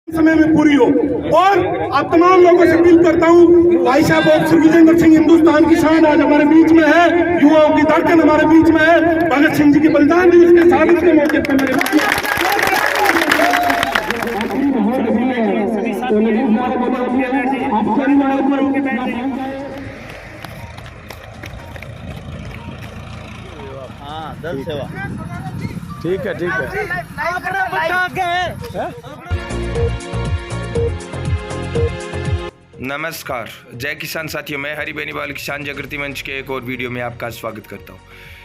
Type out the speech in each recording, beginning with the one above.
समय में पूरी हो। और आप तमाम लोगों से अपील करता हूँ, भाई साहब श्री विजेंद्र सिंह हिंदुस्तान की शान आज हमारे बीच में है, युवाओं की धड़कन हमारे बीच में है, भगत सिंह जी के बलिदान भी इसके साथ के मौके पर मेरे ठीक है ठीक है। नमस्कार, जय किसान साथियों, मैं हरि बेनीवाल किसान जागृति मंच के एक और वीडियो में आपका स्वागत करता हूं।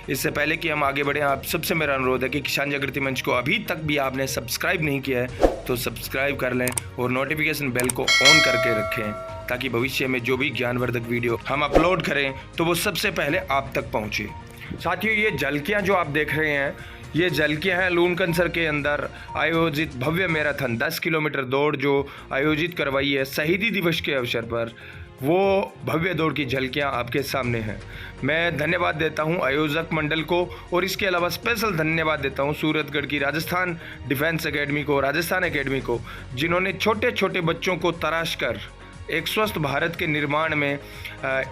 इससे पहले कि हम आगे बढ़ें, आप सबसे मेरा अनुरोध है कि किसान जागृति मंच को अभी तक भी आपने सब्सक्राइब नहीं किया है तो सब्सक्राइब कर लें और नोटिफिकेशन बेल को ऑन करके रखें, ताकि भविष्य में जो भी ज्ञानवर्धक वीडियो हम अपलोड करें तो वो सबसे पहले आप तक पहुँचे। साथियों, ये झलकियाँ जो आप देख रहे हैं, ये झलकियाँ हैं लूनकनसर के अंदर आयोजित भव्य मैराथन 10 किलोमीटर दौड़ जो आयोजित करवाई है शहीदी दिवस के अवसर पर। वो भव्य दौड़ की झलकियाँ आपके सामने हैं। मैं धन्यवाद देता हूं आयोजक मंडल को, और इसके अलावा स्पेशल धन्यवाद देता हूं सूरतगढ़ की राजस्थान डिफेंस एकेडमी को, राजस्थान एकेडमी को, जिन्होंने छोटे छोटे बच्चों को तराश कर एक स्वस्थ भारत के निर्माण में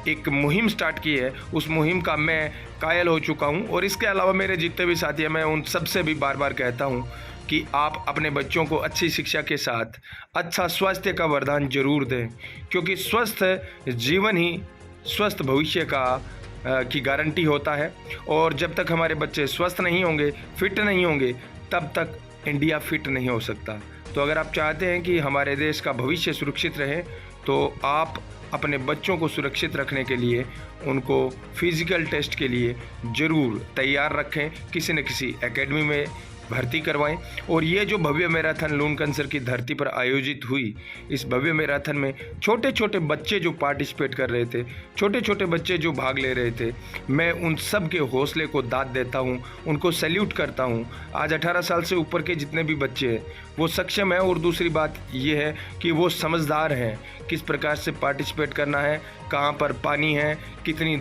एक मुहिम स्टार्ट की है। उस मुहिम का मैं कायल हो चुका हूं। और इसके अलावा मेरे जितने भी साथी हैं, मैं उन सबसे भी बार बार कहता हूं कि आप अपने बच्चों को अच्छी शिक्षा के साथ अच्छा स्वास्थ्य का वरदान जरूर दें, क्योंकि स्वस्थ जीवन ही स्वस्थ भविष्य की गारंटी होता है। और जब तक हमारे बच्चे स्वस्थ नहीं होंगे, फिट नहीं होंगे, तब तक इंडिया फिट नहीं हो सकता। तो अगर आप चाहते हैं कि हमारे देश का भविष्य सुरक्षित रहे, तो आप अपने बच्चों को सुरक्षित रखने के लिए उनको फिज़िकल टेस्ट के लिए ज़रूर तैयार रखें, किसी न किसी एकेडमी में भर्ती करवाएं। और ये जो भव्य मैराथन लूनकनसर की धरती पर आयोजित हुई, इस भव्य मैराथन में छोटे छोटे बच्चे जो पार्टिसिपेट कर रहे थे, छोटे छोटे बच्चे जो भाग ले रहे थे, मैं उन सब के हौसले को दाद देता हूं, उनको सैल्यूट करता हूं। आज 18 साल से ऊपर के जितने भी बच्चे हैं वो सक्षम हैं, और दूसरी बात ये है कि वो समझदार हैं किस प्रकार से पार्टिसिपेट करना है, कहाँ पर पानी है, कितनी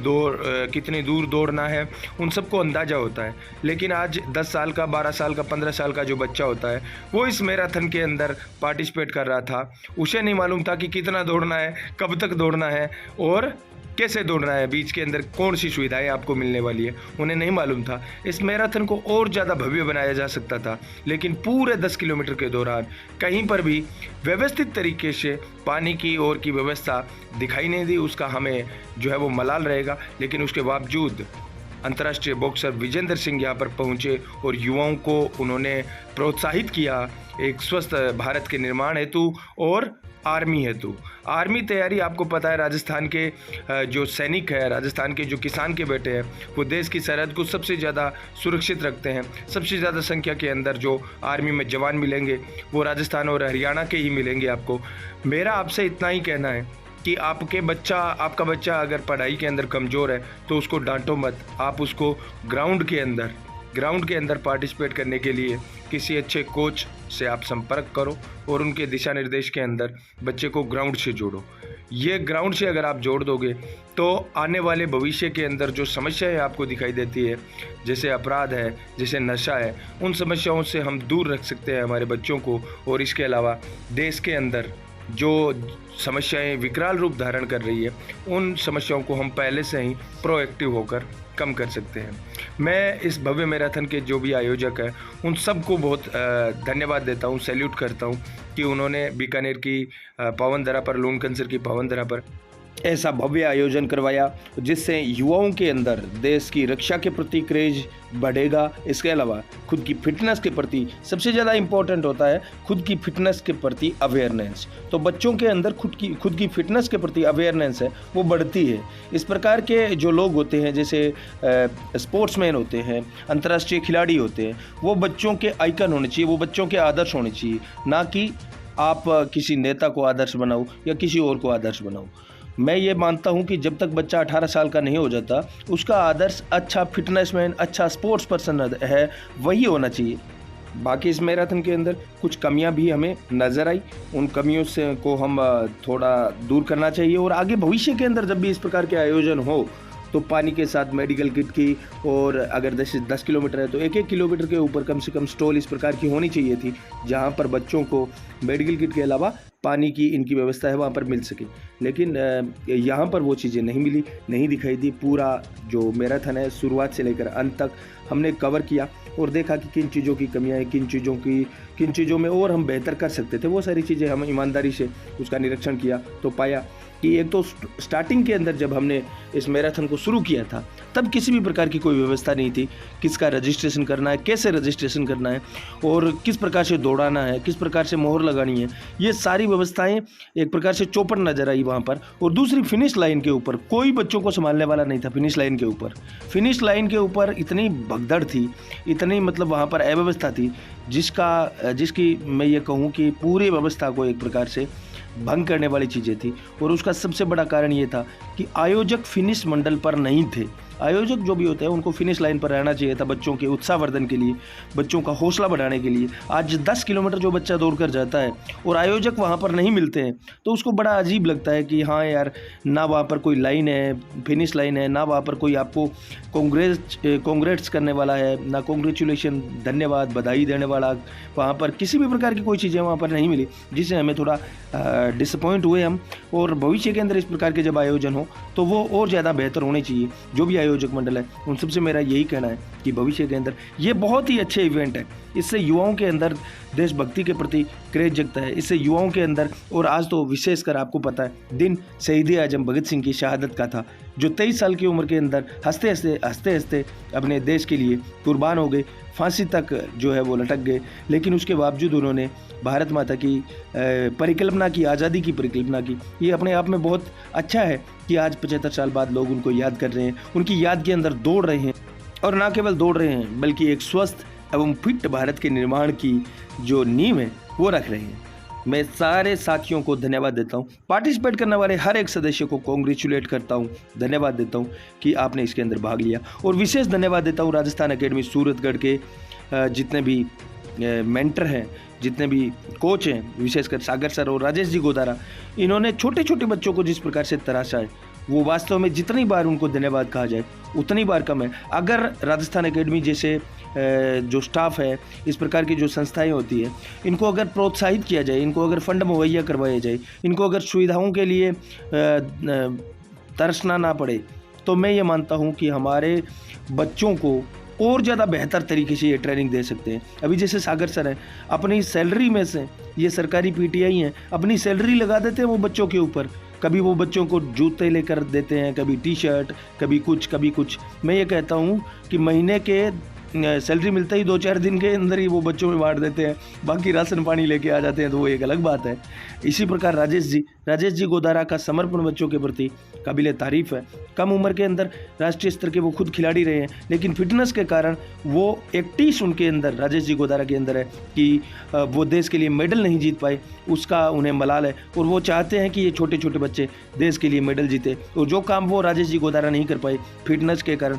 दूर दौड़ना है, उन सबको अंदाज़ा होता है। लेकिन आज 10 साल का, 12 साल का, 15 साल का जो बच्चा होता है, वो इस मैराथन के अंदर पार्टिसिपेट कर रहा था, उसे नहीं मालूम था कि कितना दौड़ना है, कब तक दौड़ना है और कैसे दौड़ना है, बीच के अंदर कौन सी सुविधाएं आपको मिलने वाली है, उन्हें नहीं मालूम था। इस मैराथन को और ज़्यादा भव्य बनाया जा सकता था, लेकिन पूरे 10 किलोमीटर के दौरान कहीं पर भी व्यवस्थित तरीके से पानी की और की व्यवस्था दिखाई नहीं दी। उसका हमें जो है वो मलाल रहेगा। लेकिन उसके बावजूद अंतर्राष्ट्रीय बॉक्सर विजेंद्र सिंह यहाँ पर पहुँचे और युवाओं को उन्होंने प्रोत्साहित किया एक स्वस्थ भारत के निर्माण हेतु और आर्मी हेतु। आर्मी तैयारी आपको पता है, राजस्थान के जो सैनिक है, राजस्थान के जो किसान के बेटे हैं, वो देश की सरहद को सबसे ज़्यादा सुरक्षित रखते हैं। सबसे ज़्यादा संख्या के अंदर जो आर्मी में जवान मिलेंगे वो राजस्थान और हरियाणा के ही मिलेंगे आपको। मेरा आपसे इतना ही कहना है कि आपका बच्चा अगर पढ़ाई के अंदर कमज़ोर है तो उसको डांटो मत। आप उसको ग्राउंड के अंदर पार्टिसिपेट करने के लिए किसी अच्छे कोच से आप संपर्क करो और उनके दिशा निर्देश के अंदर बच्चे को ग्राउंड से जोड़ो। ये ग्राउंड से अगर आप जोड़ दोगे तो आने वाले भविष्य के अंदर जो समस्याएं आपको दिखाई देती है, जैसे अपराध है, जैसे नशा है, उन समस्याओं से हम दूर रख सकते हैं हमारे बच्चों को। और इसके अलावा देश के अंदर जो समस्याएं विकराल रूप धारण कर रही है, उन समस्याओं को हम पहले से ही प्रोएक्टिव होकर कम कर सकते हैं। मैं इस भव्य मैराथन के जो भी आयोजक हैं उन सबको बहुत धन्यवाद देता हूं, सैल्यूट करता हूं कि उन्होंने बीकानेर की पावन धरा पर, लूनकनसर की पावन धरा पर ऐसा भव्य आयोजन करवाया, जिससे युवाओं के अंदर देश की रक्षा के प्रति क्रेज बढ़ेगा। इसके अलावा खुद की फिटनेस के प्रति सबसे ज़्यादा इम्पोर्टेंट होता है खुद की फिटनेस के प्रति अवेयरनेस। तो बच्चों के अंदर खुद की फिटनेस के प्रति अवेयरनेस है वो बढ़ती है। इस प्रकार के जो लोग होते हैं, जैसे स्पोर्ट्समैन होते हैं, अंतर्राष्ट्रीय खिलाड़ी होते हैं, वो बच्चों के आइकन होने चाहिए, वो बच्चों के आदर्श होने चाहिए, ना कि आप किसी नेता को आदर्श बनाओ या किसी और को आदर्श बनाओ। मैं ये मानता हूँ कि जब तक बच्चा 18 साल का नहीं हो जाता, उसका आदर्श अच्छा फिटनेसमैन, अच्छा स्पोर्ट्स पर्सन है, वही होना चाहिए। बाकी इस मैराथन के अंदर कुछ कमियां भी हमें नज़र आई, उन कमियों को हम थोड़ा दूर करना चाहिए। और आगे भविष्य के अंदर जब भी इस प्रकार के आयोजन हो तो पानी के साथ मेडिकल किट की, और अगर 10 किलोमीटर है तो 1-1 किलोमीटर के ऊपर कम से कम स्टॉल इस प्रकार की होनी चाहिए थी जहाँ पर बच्चों को मेडिकल किट के अलावा पानी की इनकी व्यवस्था है वहाँ पर मिल सके। लेकिन यहाँ पर वो चीज़ें नहीं मिली, नहीं दिखाई दी। पूरा जो मैराथन है शुरुआत से लेकर अंत तक हमने कवर किया और देखा कि किन चीज़ों की कमियां हैं, किन चीज़ों में और हम बेहतर कर सकते थे। वो सारी चीज़ें हम ईमानदारी से उसका निरीक्षण किया तो पाया कि एक तो स्टार्टिंग के अंदर जब हमने इस मैराथन को शुरू किया था तब किसी भी प्रकार की कोई व्यवस्था नहीं थी, किसका रजिस्ट्रेशन करना है, कैसे रजिस्ट्रेशन करना है और किस प्रकार से दौड़ाना है, किस प्रकार से मोहर लगानी है, ये सारी व्यवस्थाएं एक प्रकार से चौपट नज़र आई वहाँ पर। और दूसरी फिनिश लाइन के ऊपर कोई बच्चों को संभालने वाला नहीं था। फिनिश लाइन के ऊपर इतनी भगदड़ थी, इतनी मतलब वहाँ पर अव्यवस्था थी जिसकी मैं ये कहूँ कि पूरी व्यवस्था को एक प्रकार से भंग करने वाली चीज़ें थी। और उसका सबसे बड़ा कारण ये था कि आयोजक फिनिश मंडल पर नहीं थे। आयोजक जो भी होते हैं उनको फिनिश लाइन पर रहना चाहिए था बच्चों के उत्साहवर्धन के लिए, बच्चों का हौसला बढ़ाने के लिए। आज 10 किलोमीटर जो बच्चा दौड़ कर जाता है और आयोजक वहाँ पर नहीं मिलते हैं तो उसको बड़ा अजीब लगता है कि हाँ यार, ना वहाँ पर कोई लाइन है, फिनिश लाइन है, ना वहाँ पर कोई आपको कॉन्ग्रेट्स करने वाला है, ना कॉन्ग्रेचुलेशन, धन्यवाद, बधाई देने वाला। वहाँ पर किसी भी प्रकार की कोई चीज़ें वहाँ पर नहीं मिली, जिससे हमें थोड़ा डिसअपॉइंट हुए हम। और भविष्य के अंदर इस प्रकार के जब आयोजन हो तो वो और ज़्यादा बेहतर होने चाहिए। जो भी आयोजक मंडल है उन सबसे मेरा यही कहना है कि भविष्य के अंदर ये बहुत ही अच्छे इवेंट है, इससे युवाओं के अंदर देशभक्ति के प्रति क्रेज जगता है, इससे युवाओं के अंदर। और आज तो विशेषकर आपको पता है दिन शहीद आजम भगत सिंह की शहादत का था, जो 23 साल की उम्र के अंदर हंसते हंसते अपने देश के लिए कुर्बान हो गए, फांसी तक जो है वो लटक गए। लेकिन उसके बावजूद उन्होंने भारत माता की परिकल्पना की, आज़ादी की परिकल्पना की। ये अपने आप में बहुत अच्छा है कि आज 75 साल बाद लोग उनको याद कर रहे हैं, उनकी याद के अंदर दौड़ रहे हैं। और ना केवल दौड़ रहे हैं बल्कि एक स्वस्थ एवं फिट भारत के निर्माण की जो नींव है वो रख रहे हैं। मैं सारे साथियों को धन्यवाद देता हूं, पार्टिसिपेट करने वाले हर एक सदस्य को कॉन्ग्रेचुलेट करता हूं, धन्यवाद देता हूं कि आपने इसके अंदर भाग लिया। और विशेष धन्यवाद देता हूं राजस्थान एकेडमी सूरतगढ़ के जितने भी मेंटर हैं, जितने भी कोच हैं, विशेषकर सागर सर और राजेश जी गोदारा। इन्होंने छोटे छोटे बच्चों को जिस प्रकार से तराशा है वो वास्तव में जितनी बार उनको धन्यवाद कहा जाए उतनी बार कम है। अगर राजस्थान एकेडमी जैसे जो स्टाफ है, इस प्रकार की जो संस्थाएं होती है, इनको अगर प्रोत्साहित किया जाए, इनको अगर फंड मुहैया करवाया जाए, इनको अगर सुविधाओं के लिए तरसना ना पड़े, तो मैं ये मानता हूँ कि हमारे बच्चों को और ज़्यादा बेहतर तरीके से ये ट्रेनिंग दे सकते हैं। अभी जैसे सागर सर हैं, अपनी सैलरी में से, ये सरकारी पीटीआई हैं, अपनी सैलरी लगा देते हैं वो बच्चों के ऊपर। कभी वो बच्चों को जूते लेकर देते हैं, कभी टी शर्ट, कभी कुछ। मैं ये कहता हूँ कि महीने के सैलरी मिलता ही 2-4 दिन के अंदर ही वो बच्चों में बांट देते हैं, बाकी राशन पानी लेके आ जाते हैं, तो वो एक अलग बात है। इसी प्रकार राजेश जी गोदारा का समर्पण बच्चों के प्रति काबिले तारीफ़ है। कम उम्र के अंदर राष्ट्रीय स्तर के वो खुद खिलाड़ी रहे हैं, लेकिन फिटनेस के कारण वो एक टीस उनके अंदर, राजेश जी गोदारा के अंदर है कि वो देश के लिए मेडल नहीं जीत पाए, उसका उन्हें मलाल है। और वो चाहते हैं कि ये छोटे छोटे बच्चे देश के लिए मेडल जीते, और जो काम वो राजेश जी गोदारा नहीं कर पाए फिटनेस के कारण,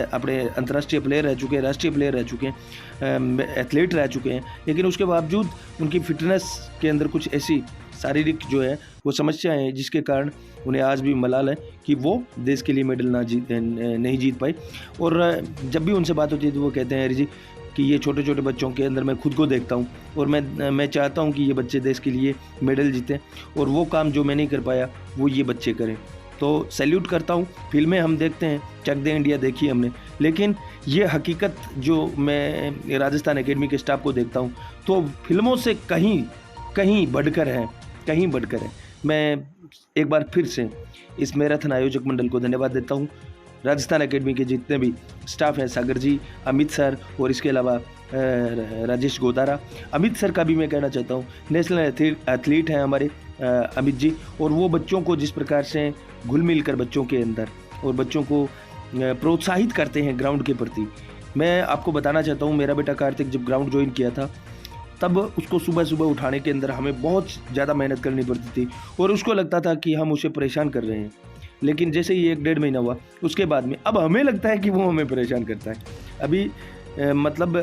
अपने अंतर्राष्ट्रीय प्लेयर रह चुके हैं, राष्ट्रीय प्लेयर रह चुके हैं, एथलीट रह चुके हैं, लेकिन उसके बावजूद उनकी फिटनेस के अंदर कुछ ऐसी शारीरिक जो है वो समस्याएं हैं जिसके कारण उन्हें आज भी मलाल है कि वो देश के लिए मेडल नहीं जीत पाए। और जब भी उनसे बात होती है तो वो कहते हैं हरी जी कि ये छोटे छोटे बच्चों के अंदर मैं खुद को देखता हूँ और मैं चाहता हूँ कि ये बच्चे देश के लिए मेडल जीतें, और वो काम जो मैं नहीं कर पाया वो ये बच्चे करें। तो सैल्यूट करता हूँ। फिल्में हम देखते हैं, चक दे इंडिया देखी हमने, लेकिन ये हकीकत जो मैं राजस्थान एकेडमी के स्टाफ को देखता हूँ तो फिल्मों से कहीं बढ़कर है। मैं एक बार फिर से इस मैराथन आयोजक मंडल को धन्यवाद देता हूँ। राजस्थान एकेडमी के जितने भी स्टाफ हैं, सागर जी, अमित सर और इसके अलावा राजेश गोदारा। अमित सर का भी मैं कहना चाहता हूँ, नेशनल एथलीट हैं हमारे अमित जी, और वो बच्चों को जिस प्रकार से घुल मिल कर बच्चों के अंदर और बच्चों को प्रोत्साहित करते हैं ग्राउंड के प्रति। मैं आपको बताना चाहता हूँ, मेरा बेटा कार्तिक जब ग्राउंड ज्वाइन किया था तब उसको सुबह उठाने के अंदर हमें बहुत ज़्यादा मेहनत करनी पड़ती थी और उसको लगता था कि हम उसे परेशान कर रहे हैं। लेकिन जैसे ही 1-1.5 महीना हुआ उसके बाद में अब हमें लगता है कि वो हमें परेशान करता है। अभी मतलब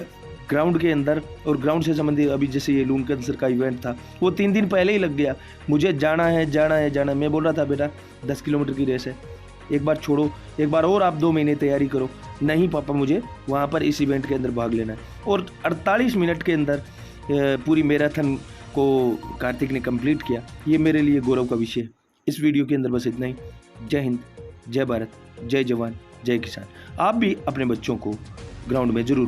ग्राउंड के अंदर और ग्राउंड से संबंधित अभी जैसे ये लूनकन सर का इवेंट था वो 3 दिन पहले ही लग गया, मुझे जाना है। मैं बोल रहा था बेटा 10 किलोमीटर की रेस है, एक बार छोड़ो, एक बार और आप 2 महीने तैयारी करो। नहीं पापा, मुझे वहाँ पर इस इवेंट के अंदर भाग लेना है। और 48 मिनट के अंदर पूरी मैराथन को कार्तिक ने कंप्लीट किया। ये मेरे लिए गौरव का विषय है। इस वीडियो के अंदर बस इतना ही। जय हिंद, जय भारत, जय जवान, जय किसान। आप भी अपने बच्चों को ग्राउंड में जरूर